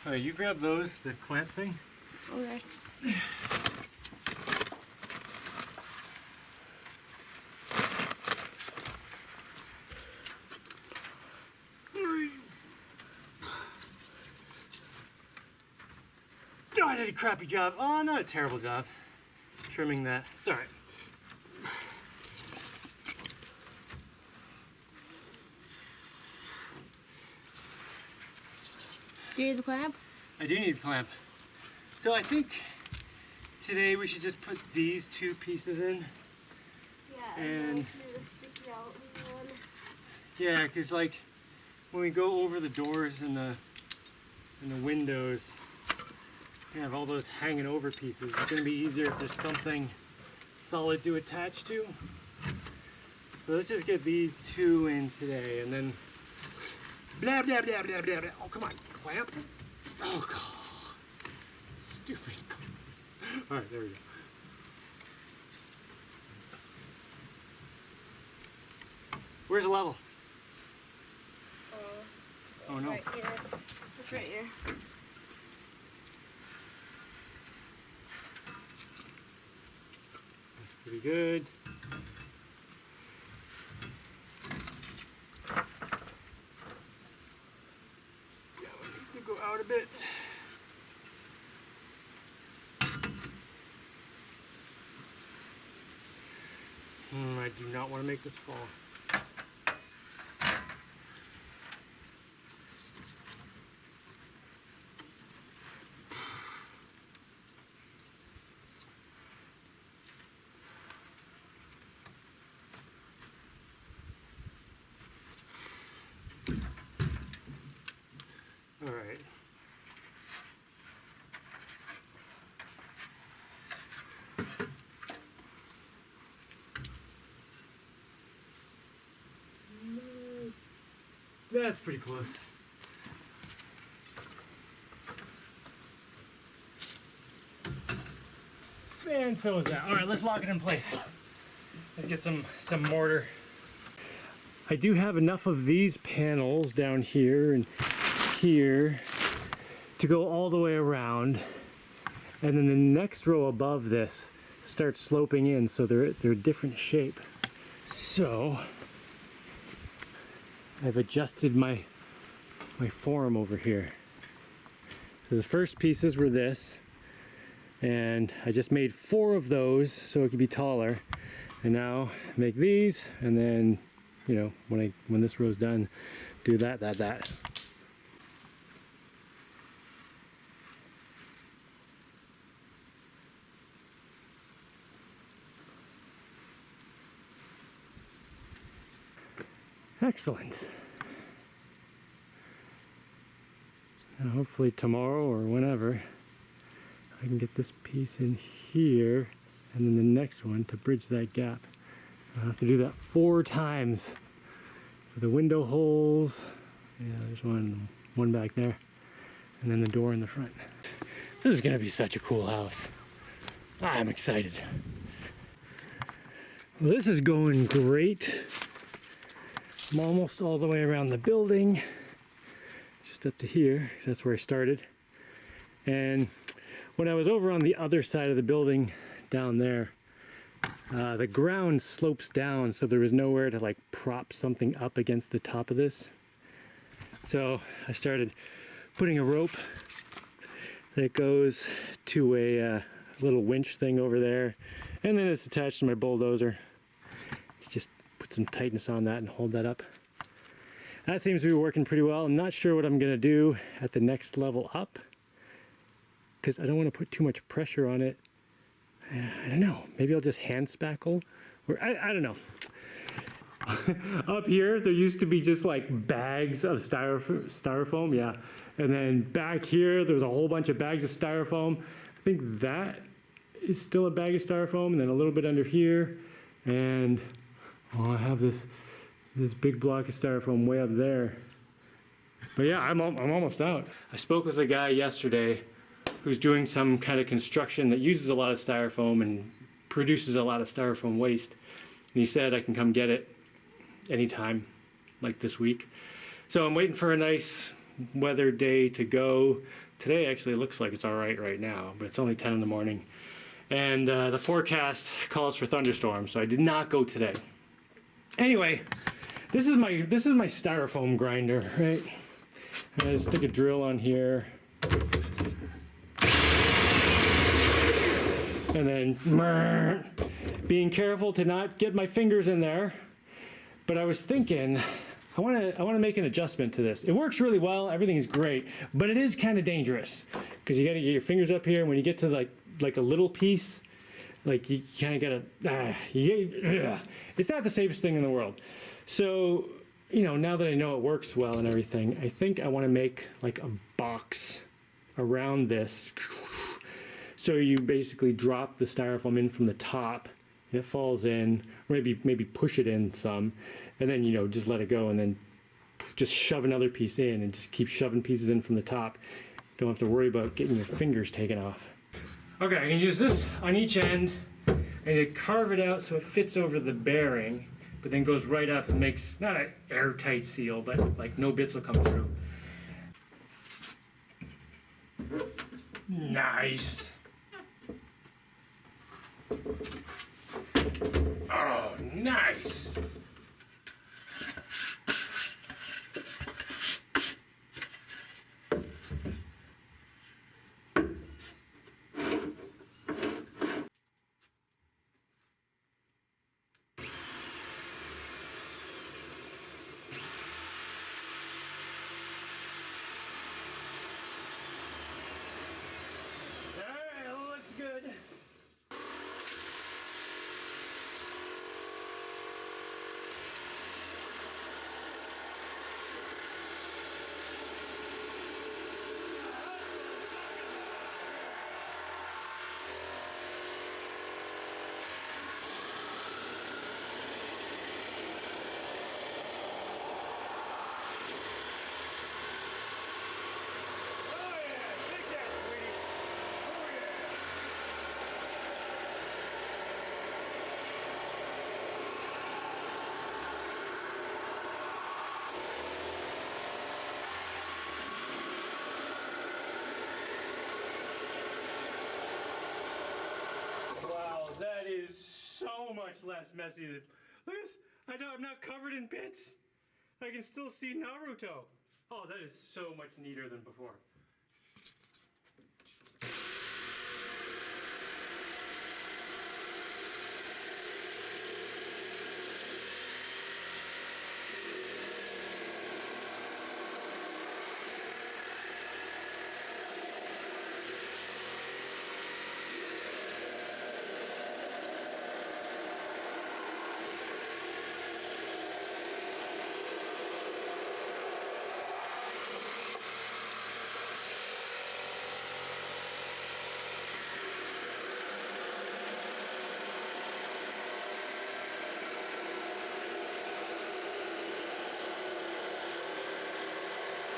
Alright, you grab those, the clamp thing. Okay. Oh, I did a crappy job. Oh, not a terrible job. Trimming that. It's alright. Do you need the clamp? I do need a clamp. So I think today we should just put these two pieces in. Yeah, And sticky out one. yeah, because like when we go over the doors and the windows, you have all those hanging over pieces. It's gonna be easier if there's something solid to attach to. So let's just get these two in today, and then blah blah blah blah blah blah. Oh come on, clamp! Oh god, stupid. All right, there we go. Where's the level? Oh no. Right here. It's right here. That's pretty good. Yeah, it needs to go out a bit. I do not want to make this fall. All right. That's pretty close. And so is that. All right, let's lock it in place. Let's get some mortar. I do have enough of these panels down here and here to go all the way around, and then the next row above this starts sloping in, so they're a different shape. So I've adjusted my form over here. So the first pieces were this, and I just made 4 of those so it could be taller. And now make these, and then, you know, when this row's done, do that. Excellent. Now hopefully tomorrow or whenever I can get this piece in here, and then the next one to bridge that gap. I'll have to do that 4 times for the window holes. Yeah, there's one back there, and then the door in the front. This is gonna be such a cool house. I'm excited. Well, this is going great. I'm almost all the way around the building, just up to here, 'cause that's where I started. And when I was over on the other side of the building down there, the ground slopes down, so there was nowhere to like prop something up against the top of this. So I started putting a rope that goes to a little winch thing over there, and then it's attached to my bulldozer. Just put some tightness on that and hold that up. That seems to be working pretty well. I'm not sure what I'm gonna do at the next level up, because I don't want to put too much pressure on it. I don't know, maybe I'll just hand spackle, or I don't know. Up here there used to be just like bags of styrofoam, yeah, and then back here there's a whole bunch of bags of styrofoam. I think that is still a bag of styrofoam, and then a little bit under here, and I have this big block of styrofoam way up there. But yeah, I'm almost out. I spoke with a guy yesterday who's doing some kind of construction that uses a lot of styrofoam and produces a lot of styrofoam waste. And he said I can come get it anytime, like this week. So I'm waiting for a nice weather day to go. Today actually looks like it's all right now, but it's only 10 in the morning. And the forecast calls for thunderstorms, so I did not go today. Anyway, this is my styrofoam grinder, right? I stick a drill on here. And then being careful to not get my fingers in there. But I was thinking, I want to make an adjustment to this. It works really well, everything is great, but it is kind of dangerous because you got to get your fingers up here, and when you get to like a little piece, like you kind of gotta, it's not the safest thing in the world. So, you know, now that I know it works well and everything, I think I want to make like a box around this. So you basically drop the styrofoam in from the top, and it falls in, maybe push it in some, and then, you know, just let it go, and then just shove another piece in and just keep shoving pieces in from the top. Don't have to worry about getting your fingers taken off. Okay, I can use this on each end and carve it out so it fits over the bearing, but then goes right up and makes not an airtight seal, but like no bits will come through. Nice. Oh, nice. Good. That is so much less messy than, look at this. I'm not covered in bits. I can still see Naruto. Oh, that is so much neater than before.